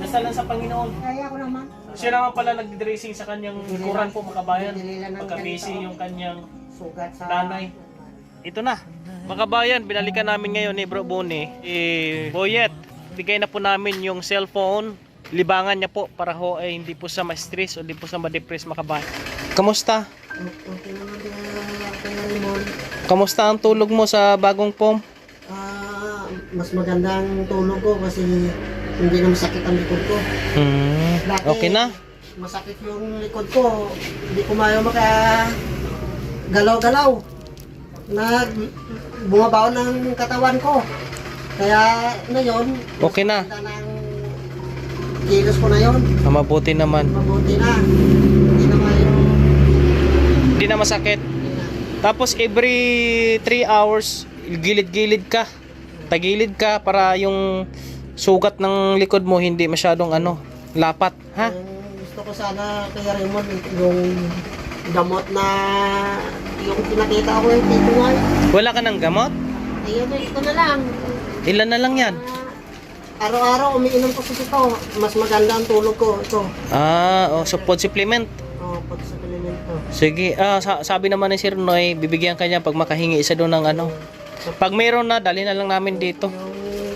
dasalan sa Panginoon. Kaya ko naman. Siya naman pala nagdi-dressing sa kanyang kuran po mga kabayan. Bibili lang ng Pagka-busy ganito. yung kanyang Sugat sa... nanay. Ito na. Mga kabayan, binalikan namin ngayon ni Bro Boni. Boyet, bigay na po namin yung cellphone. Libangan niya po para ho ay hindi po sa ma-stress o hindi po sa ma-depress mga kabayan. Kamusta? Okay naman din ang kaya limon. Kamusta ang tulog mo sa bagong pom? Mas magandang tulog ko kasi hindi na masakit ang likod ko. Dati, Okay na? Masakit yung likod ko. Hindi ko mayo galaw-galaw. Bumabaw ng katawan ko. Kaya ngayon, Okay na? ganda ng kilos ko na yon. Mabuti naman. Mabuti na. Hindi na mayo. Hindi na masakit. Tapos every 3 hours, gilid-gilid ka. Tagilid ka para yung sugat ng likod mo hindi masyadong lapat, ha? Gusto ko sana kaya Raymond yung gamot na yung pinakita ko yung tito nga. Wala ka ng gamot? Ayun, ito na lang. Ilan na lang yan? Araw-araw umiinom ko sa ito. Mas maganda ang tulog ko. Ito. So food supplement. Pag supplement ko. Sige, sabi naman ni Sir Noy, bibigyan ka niya pag makahingi isa doon ng Pag mayroon na, dali na lang namin dito.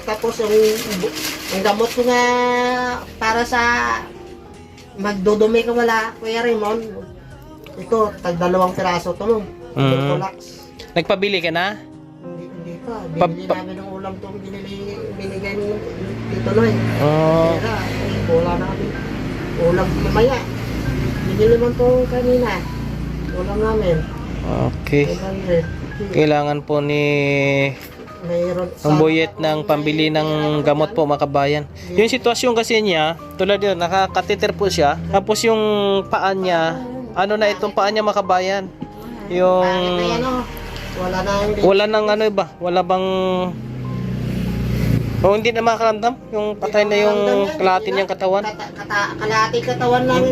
Tapos yung gamot ko nga para sa magdudumi ka wala, Kuya Raymond. Ito, tag 2 piraso to no. Relax. Nagpabili ka na? Hindi pa. Binili namin ng ulam to. Binigay ni Tito Noy. Oh. Kaya, wala na kami. Ulam mamaya. Binili man to kanina. Ulam namin. Okay. 100. Kailangan po ni Mayroon ang Boyet ng pambili ng gamot po mga kabayan. Yung sitwasyon kasi niya, tulad yun, nakakateter po siya. Tapos yung paa niya, na itong paa niya mga kabayan? Yung wala nang iba, wala bang hindi na makaramdam, yung patay na yung kalahati niyang katawan. Kalahati katawan lang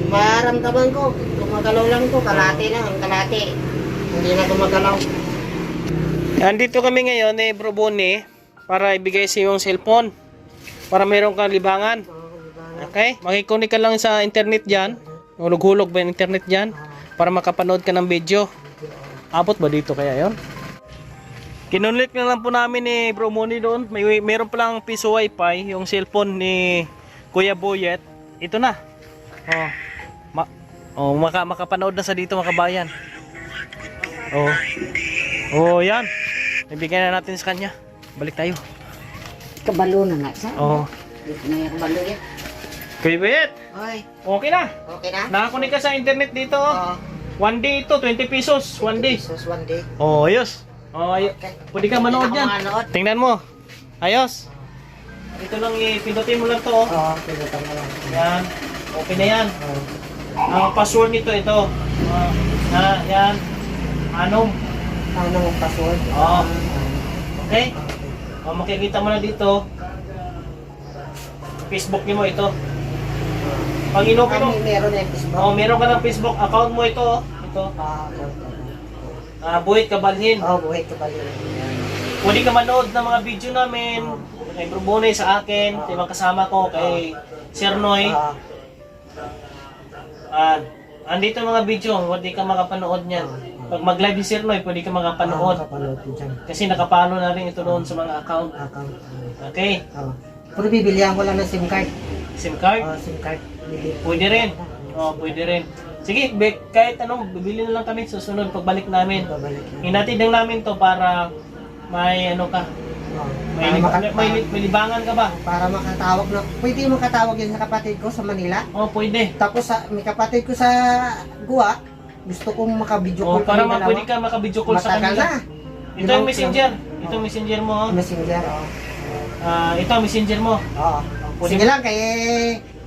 maramdaman ko. Gumagalaw lang ko, kalahati lang, ang kalahati. Hindi na gumagalaw. Andito kami ngayon Bro Boni para ibigay sa yung cellphone para meron kang libangan. Okay? Makikunik ka lang sa internet dyan. Hulog-hulog ba yung internet dyan? Para makapanood ka ng video. Abot ba dito kaya yon? Kinunlit na lang po namin ni Bro Boni doon. Meron palang piso wifi yung cellphone ni Kuya Boyet. Ito na. Makapanood na sa dito mga kabayan. Yan. Ibigay na natin sa kanya. Balik tayo. Kabalo na nga siya. Dito na yung kabalo yan. Kuya Boyet, Oy, okay na. okay na? Nakakunik ka sa internet dito. One day ito, 20 pesos. One day. Jesus, one day. Ayos. Pwede ka manood yan. Tingnan mo. Ayos. Ito lang pindutin mo lang to. Pinutan mo lang. Yan. Okay na yan. Ang password nito, ito. Yan. Anong? Ano ang password? Okay? Makikita mo na dito. Facebook niyo mo ito. Pag inopen mo. Meron yung Facebook. Meron ka ng Facebook account mo ito. Ito. Buhit Kabalhin. Buhay ka ba yun? Pwede ka manood ng mga video namin. Kay Bro Boni sa akin. Sa ibang kasama ko. Kay Sir Noy. Andito ang mga video. Pwede ka makapanood niyan. Pag mag-live si Sir Noy, pwede ka makapanood. Kasi nakapalo na rin ito doon sa mga account. Okay? Pero bibilihan ko lang ng SIM card. SIM card? SIM card. Pwede rin. Pwede rin. Sige, kahit bibili na lang kami susunod pagbalik namin. Hinatid lang namin to para may ka. May libangan ka ba? Para makatawag na. Pwede makatawag yun sa kapatid ko sa Manila. Pwede. Tapos may kapatid ko sa Gua. Gusto kong maka-video call para kami dalawa. pwede ka maka-video call sa Matagal kanila. na. Ito yung messenger. Ito yung messenger mo. Messenger, Ito ang messenger mo. Sige lang, kaya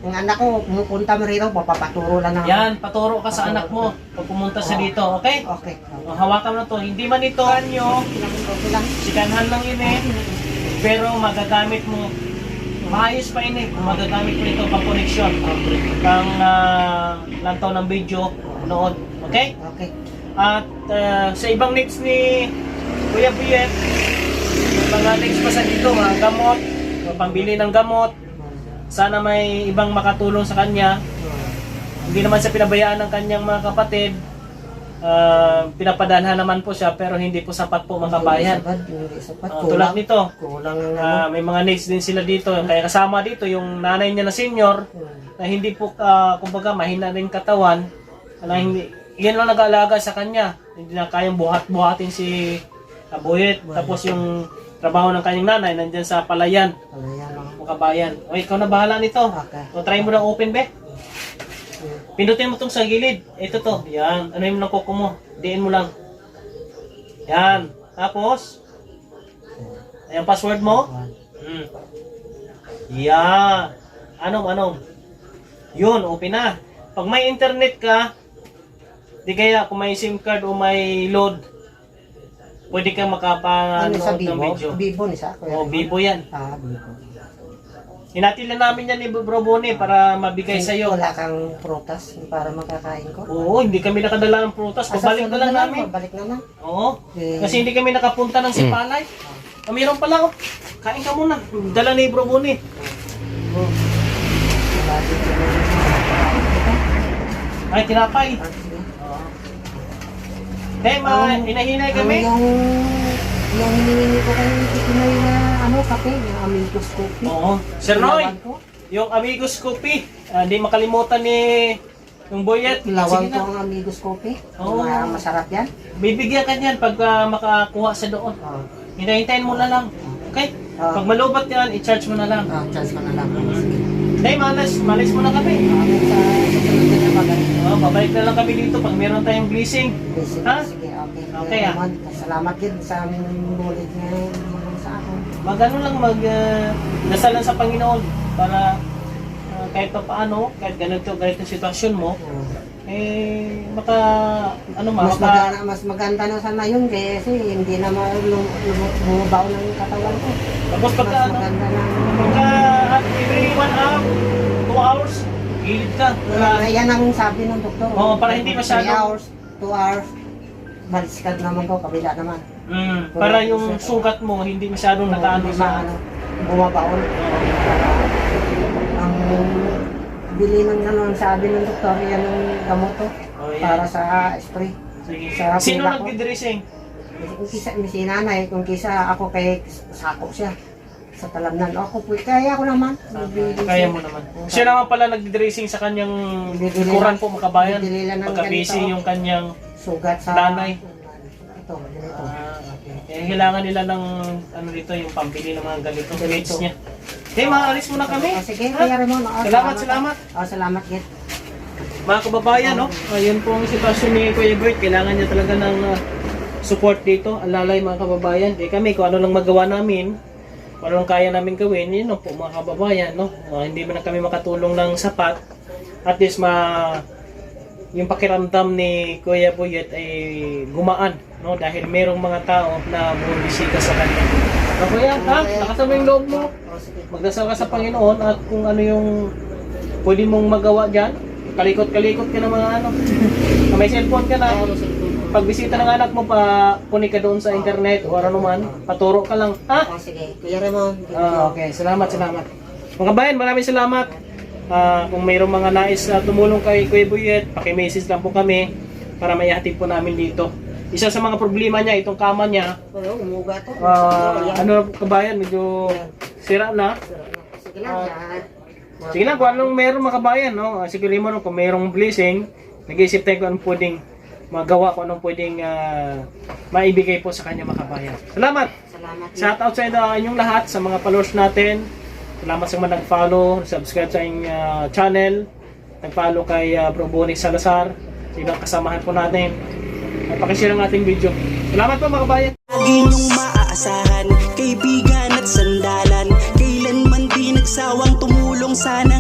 yung anak ko, pumupunta mo rito, papapaturo lang ako. Yan, paturo ka sa anak mo pag pumunta sa dito, okay? Okay. Hawakan mo na to. Hindi man ito anyo. Okay lang. Sikanhan lang yun pero magagamit mo. Maayos pa yun magagamit mo ito pang connection. Pang lantaw ng video, nood. Okay? Okay. At sa ibang needs ni Kuya Boyet, mga needs pa sa dito, mga gamot, pambili ng gamot, sana may ibang makatulong sa kanya. Hindi naman siya pinabayaan ng kanyang mga kapatid. Pinapadalhan naman po siya pero hindi po sapat po mga kabayan. Hindi sapat. Tulad nito, Kulang ang may mga needs din sila dito. Kaya kasama dito yung nanay niya na senior na hindi po, kumbaga, mahina rin katawan. Na hindi, yan lang nag-aalaga sa kanya. Hindi na kayang buhat-buhatin si Boyet. Tapos yung trabaho ng kanyang nanay nandyan sa palayan. Mga kabayan. O, ikaw na bahala nito. Okay. O, try mo ng open, be. Pindutin mo itong sa gilid. Ito to. Yan. Ano yung kuko mo? Diin mo lang. Yan. Tapos, ayan password mo. Yan. Anong? Yun, open na. Pag may internet ka, di kaya kung may SIM card o may load, pwede kang makapanood sa ng video. Bibo ni sa ako. O, Bibo yan. Bibo. Hinatilan namin yan ni Bro Bonnie para mabigay sa iyo. Wala kang prutas para makakain ko. Oo, hindi kami nakadala ng prutas. Pabalik na lang namin. Balik na lang. Oo. Kasi hindi kami nakapunta ng Sipalay. Mayroon pala, oh. Kain ka muna. Dala ni Bro Bonnie. Ay, tinapay. Hey, hinahinay kami. Yung hinihingi ko kayo, itinay na kape, yung Amigos Coffee. Oo. Sir Roy, yung Amigos Coffee, hindi makalimutan ni yung Boyet. Lawang ko ang Amigos Coffee. Oo. Masarap yan. Bibigyan ka niyan pag makakuha sa doon. Hintayin mo na lang. Okay? Pag malubat yan, i-charge mo na lang. Charge mo na lang. Hey, malis mo na kami. Babalik na lang kami dito pag meron tayong blessing. Ha? Sige, okay. Okay, Salamat din sa aming bulit na sa ako. Magano lang, dasal lang sa Panginoon para kahit pa paano, kahit ganito sitwasyon mo, mas maganda na sana yun kasi hindi na bumubaw ng katawan ko. Tapos pagka every 1 hour, 2 hours, gilid ka. Yan ang sabi ng doktor. Oo, para hindi masyado. 3 hours, 2 hours, baliskad naman ko, kabila naman. Para yung sugat mo, hindi masyadong nakaano sa bumabaon. Ang bili ng sabi ng doktor, yan ang gamot to. Para sa spray. Sige. Sa Sino pila ko. nagdi-dressing? Si nanay, kung kisa ako kay sako siya sa talamnan. Ako po, kaya ako naman. Kaya mo naman. Siya naman pala nagdi-dressing sa kanyang likuran po, makabayan. Pagka-busy yung kanyang sugat sa nanay. Ito, ganito. Kailangan nila ng ano dito, yung pambili ng mga ganito plates niya. Okay, maalis muna kami. Sige, Kuya Ramon. Salamat. Salamat, Git. Mga kababayan, ayun po ang sitwasyon ni Kuya Bert. Kailangan niya talaga ng support dito. Alalay mga kababayan. Kami, kung ano lang magawa namin, kung ano lang kaya namin gawin, yun po mga kababayan. Hindi man na kami makatulong ng sapat. At least yung pakiramdam ni Kuya Boyet ay gumaan. Dahil merong mga tao na bumibisita sa kanya. Kuya, nakasama yung loob mo. Magdasal ka sa Panginoon at kung ano yung pwede mong magawa dyan, kalikot-kalikot ka ng mga may cellphone ka na. Pagbisita ng anak mo, kunin ka doon sa internet o ano man, paturo ka lang. Sige, Kuya Ramon. Okay, salamat. Mga kabayan, maraming salamat. Kung mayroong mga nais na tumulong kay Kuya Boyet, paki-message lang po kami para maihatid po namin dito. Isa sa mga problema niya, itong kama niya, Umuga to. kabayan, medyo sira na. Sige lang, Sige lang, kung anong meron mga kabayan, siguro mo kung mayroong blessing, nag-iisip tayo kung anong pwedeng magawa, kung anong pwedeng maibigay po sa kanya mga kabayan. Salamat! Shout out sa inyong lahat, sa mga followers natin. Salamat sa mga nag-follow, subscribe sa inyong channel, nag-follow kay Bro Bonnie Salazar, sa ibang kasamahan po natin. Pakishare ang ating video. Salamat po mga kabayan! Lagi niyong maaasahan, kaibigan at sandalan, kailanman di nagsawang tumulong sana